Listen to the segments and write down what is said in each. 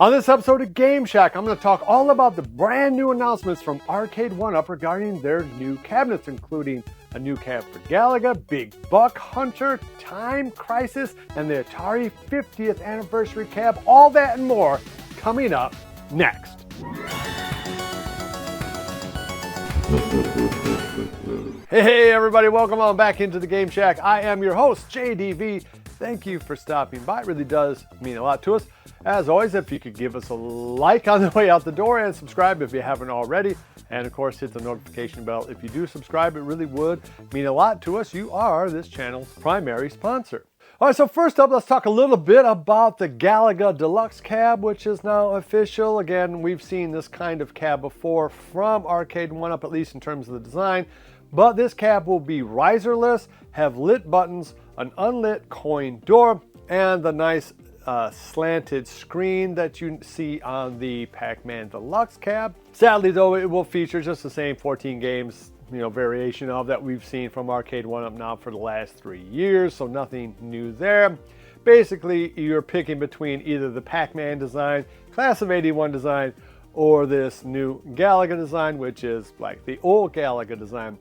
On this episode of Game Shack, I'm going to talk all about the brand new announcements from Arcade1up regarding their new cabinets, including a new cab for Galaga, Big Buck Hunter, Time Crisis, and the Atari 50th anniversary cab. All that and more coming up next. Hey everybody, welcome on back into the Game Shack. I am your host, JDV. Thank you for stopping by. It really does mean a lot to us. As always, if you could give us a like on the way out the door and subscribe if you haven't already. And of course, hit the notification bell. If you do subscribe, it really would mean a lot to us. You are this channel's primary sponsor. All right, so first up, let's talk a little bit about the Galaga Deluxe cab, which is now official. Again, we've seen this kind of cab before from Arcade1up, at least in terms of the design. But this cab will be riserless, have lit buttons, an unlit coin door, and the nice slanted screen that you see on the Pac-Man Deluxe cab. Sadly though, it will feature just the same 14 games, variation of that we've seen from Arcade1up now for the last 3 years, so nothing new there. Basically, you're picking between either the Pac-Man design, Class of 81 design, or this new Galaga design, which is like the old Galaga design.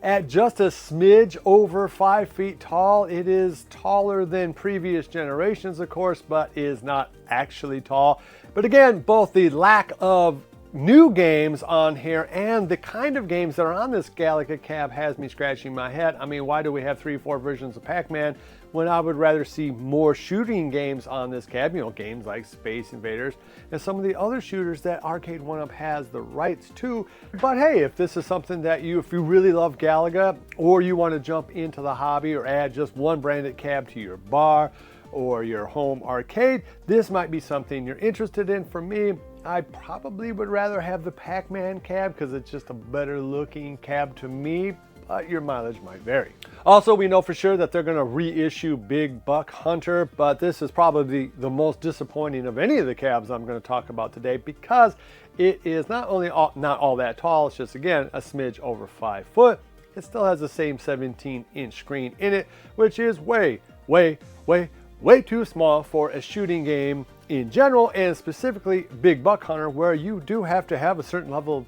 At just a smidge over 5 feet tall, it is taller than previous generations, of course, but is not actually tall. But again, both the lack of new games on here and the kind of games that are on this Galaga cab has me scratching my head. I mean, why do we have 3 or 4 versions of Pac-Man when I would rather see more shooting games on this cab, games like Space Invaders and some of the other shooters that Arcade1up has the rights to. But hey, if this is something that if you really love Galaga, or you want to jump into the hobby or add just one branded cab to your bar or your home arcade, this might be something you're interested in. For me, I probably would rather have the Pac-Man cab because it's just a better looking cab to me, but your mileage might vary. Also, we know for sure that they're going to reissue Big Buck Hunter, but this is probably the most disappointing of any of the cabs I'm going to talk about today because it is not only not all that tall, it's just again a smidge over 5 foot. It still has the same 17-inch screen in it, which is way too small for a shooting game in general, and specifically Big Buck Hunter, where you do have to have a certain level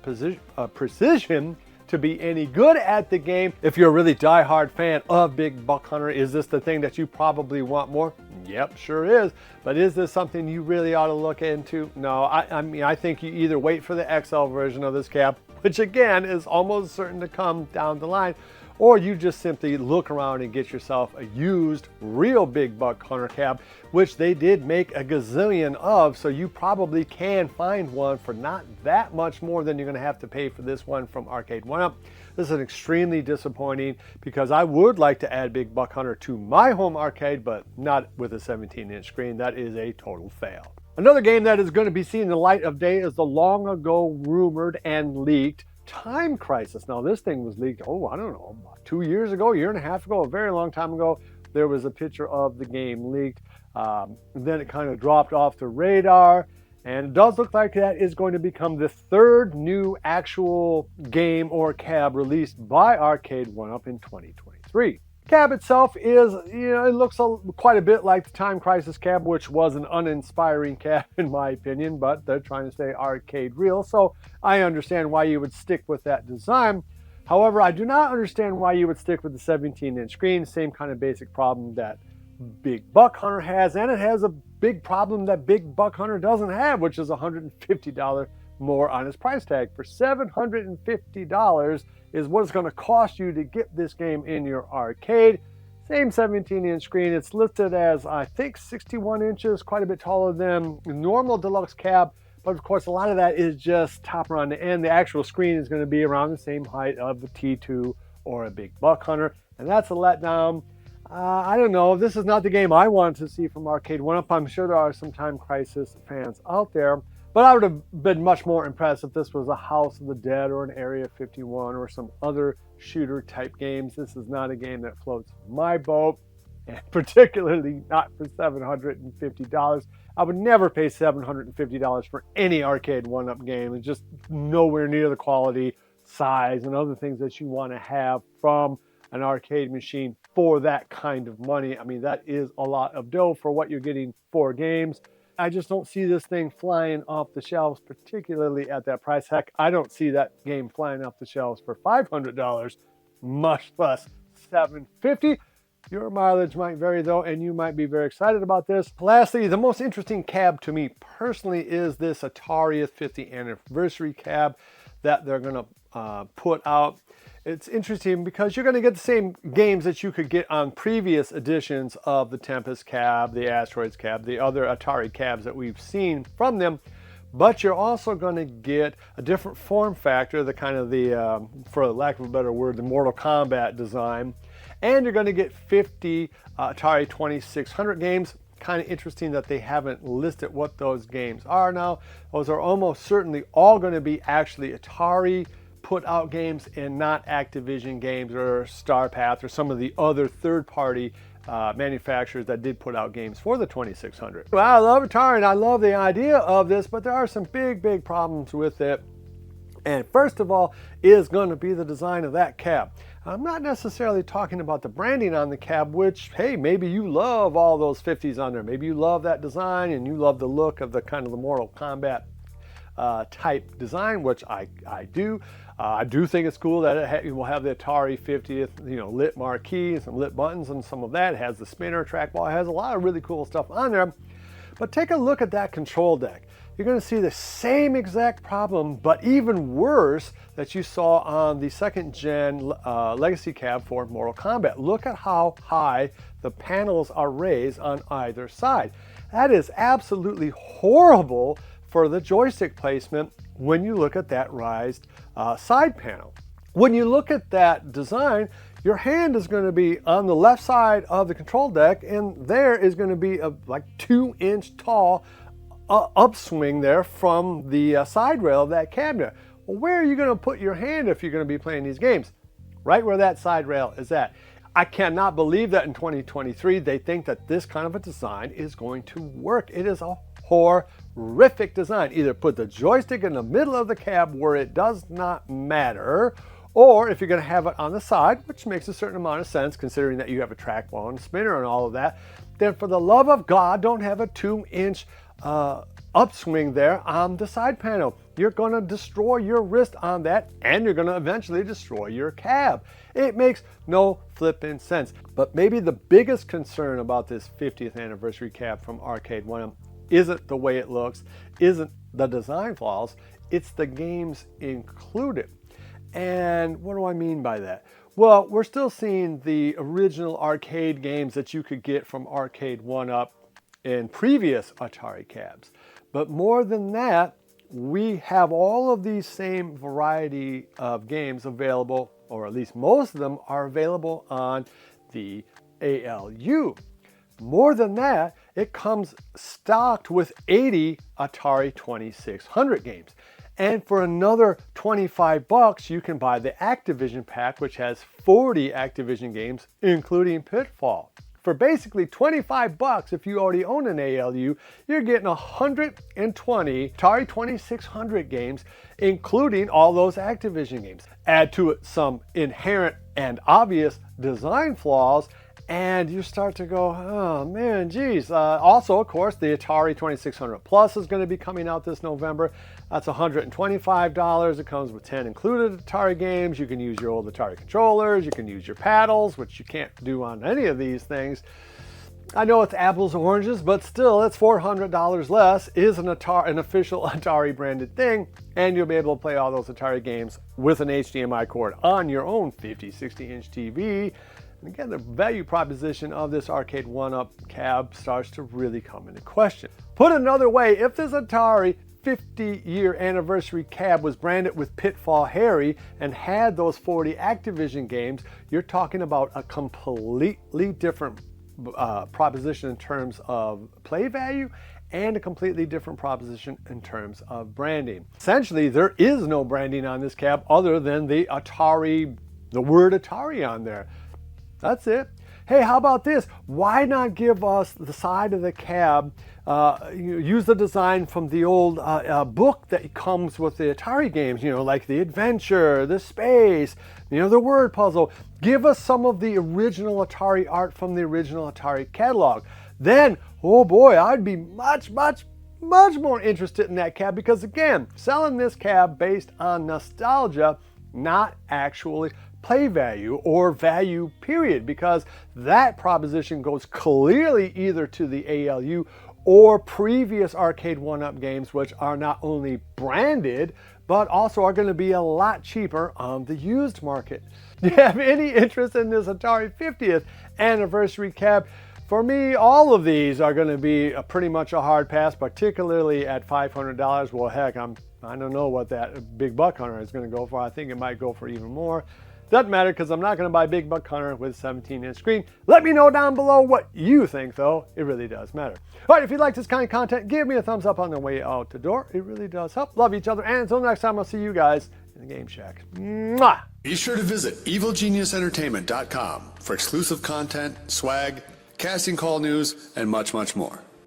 of precision to be any good at the game. If you're a really die-hard fan of Big Buck Hunter, is this the thing that you probably want more? Yep, sure is. But is this something you really ought to look into? No, I think you either wait for the XL version of this cab, which again is almost certain to come down the line, or you just simply look around and get yourself a used real Big Buck Hunter cab, which they did make a gazillion of, so you probably can find one for not that much more than you're going to have to pay for this one from Arcade1up. This is extremely disappointing because I would like to add Big Buck Hunter to my home arcade, but not with a 17-inch screen. That is a total fail. Another game that is going to be seeing the light of day is the long ago rumored and leaked Time Crisis. Now this thing was leaked, I don't know, about 2 years ago, 1.5 years ago, a very long time ago. There was a picture of the game leaked. Then it kind of dropped off the radar, and it does look like that is going to become the 3rd new actual game or cab released by Arcade1up in 2023. Cab itself is, it looks quite a bit like the Time Crisis cab, which was an uninspiring cab in my opinion, but they're trying to stay arcade real, so I understand why you would stick with that design. However, I do not understand why you would stick with the 17-inch screen. Same kind of basic problem that Big Buck Hunter has, and it has a big problem that Big Buck Hunter doesn't have, which is $150 more on its price tag. For $750 is what it's going to cost you to get this game in your arcade. Same 17-inch screen. It's listed as, I think, 61 inches, quite a bit taller than the normal deluxe cab. But of course, a lot of that is just top around the end. The actual screen is going to be around the same height of the T2 or a Big Buck Hunter, and that's a letdown. I don't know. This is not the game I wanted to see from Arcade1up. I'm sure there are some Time Crisis fans out there, but I would have been much more impressed if this was a House of the Dead or an Area 51 or some other shooter type games. This is not a game that floats my boat, and particularly not for $750. I would never pay $750 for any Arcade1up game. It's just nowhere near the quality, size, and other things that you want to have from an arcade machine for that kind of money. I mean, that is a lot of dough for what you're getting for games. I just don't see this thing flying off the shelves, particularly at that price. Heck, I don't see that game flying off the shelves for $500, much less $750. Your mileage might vary though, and you might be very excited about this. Lastly, the most interesting cab to me personally is this Atari 50th anniversary cab that they're going to put out. It's interesting because you're going to get the same games that you could get on previous editions of the Tempest cab, the Asteroids cab, the other Atari cabs that we've seen from them. But you're also going to get a different form factor, the kind of the, for lack of a better word, the Mortal Kombat design. And you're going to get 50 Atari 2600 games. Kind of interesting that they haven't listed what those games are now. Those are almost certainly all going to be actually Atari put out games and not Activision games or StarPath or some of the other third-party manufacturers that did put out games for the 2600. Well, I love Atari and I love the idea of this, but there are some big problems with it. And first of all is going to be the design of that cab. I'm not necessarily talking about the branding on the cab, which, hey, maybe you love all those 50s on there. Maybe you love that design and you love the look of the kind of the Mortal Kombat type design, which I do. I do think it's cool that it will have the Atari 50th, lit marquee, some lit buttons and some of that. It has the spinner trackball. It has a lot of really cool stuff on there. But take a look at that control deck. You're going to see the same exact problem, but even worse, that you saw on the second gen legacy cab for Mortal Kombat. Look at how high the panels are raised on either side. That is absolutely horrible for the joystick placement when you look at that raised side panel. When you look at that design, your hand is going to be on the left side of the control deck, and there is going to be a like 2-inch tall upswing there from the side rail of that cabinet. Well, where are you going to put your hand if you're going to be playing these games? Right where that side rail is at. I cannot believe that in 2023 they think that this kind of a design is going to work. It is a horrific design. Either put the joystick in the middle of the cab where it does not matter, or if you're going to have it on the side, which makes a certain amount of sense considering that you have a trackball and a spinner and all of that, then for the love of God, don't have a 2-inch upswing there on the side panel. You're going to destroy your wrist on that, and you're going to eventually destroy your cab. It makes no flipping sense. But maybe the biggest concern about this 50th anniversary cab from Arcade1up isn't the way it looks, isn't the design flaws, it's the games included. And what do I mean by that? Well, we're still seeing the original arcade games that you could get from Arcade1up in previous Atari cabs. But more than that, we have all of these same variety of games available, or at least most of them are available on the ALU. More than that, it comes stocked with 80 Atari 2600 games. And for another $25, you can buy the Activision pack, which has 40 Activision games, including Pitfall. For basically $25, if you already own an ALU, you're getting 120 Atari 2600 games, including all those Activision games. Add to it some inherent and obvious design flaws, and you start to go, oh man, geez. Also, of course, the Atari 2600 Plus is going to be coming out this November. That's $125. It comes with 10 included Atari games. You can use your old Atari controllers. You can use your paddles, which you can't do on any of these things. I know it's apples and oranges, but still, it's $400 less, is an official Atari branded thing, and you'll be able to play all those Atari games with an HDMI cord on your own 50, 60-inch TV. And again, the value proposition of this Arcade1up cab starts to really come into question. Put another way, if this Atari 50-year anniversary cab was branded with Pitfall Harry and had those 40 Activision games, you're talking about a completely different proposition in terms of play value and a completely different proposition in terms of branding. Essentially, there is no branding on this cab other than the Atari, the word Atari on there. That's it. Hey, how about this? Why not give us the side of the cab, use the design from the old book that comes with the Atari games, like the adventure, the space, the word puzzle. Give us some of the original Atari art from the original Atari catalog. Then oh boy, I'd be much more interested in that cab, because again, selling this cab based on nostalgia, not actually play value or value period, because that proposition goes clearly either to the ALU or previous Arcade1up games, which are not only branded but also are going to be a lot cheaper on the used market. Do you have any interest in this Atari 50th anniversary cab? For me, all of these are going to be pretty much a hard pass, particularly at $500. Well, heck, I don't know what that Big Buck Hunter is going to go for. I think it might go for even more. Doesn't matter, because I'm not going to buy Big Buck Hunter with 17-inch screen. Let me know down below what you think, though. It really does matter. All right, if you like this kind of content, give me a thumbs up on the way out the door. It really does help. Love each other. And until next time, I'll see you guys in the Game Shack. Mwah! Be sure to visit EvilGeniusEntertainment.com for exclusive content, swag, casting call news, and much more.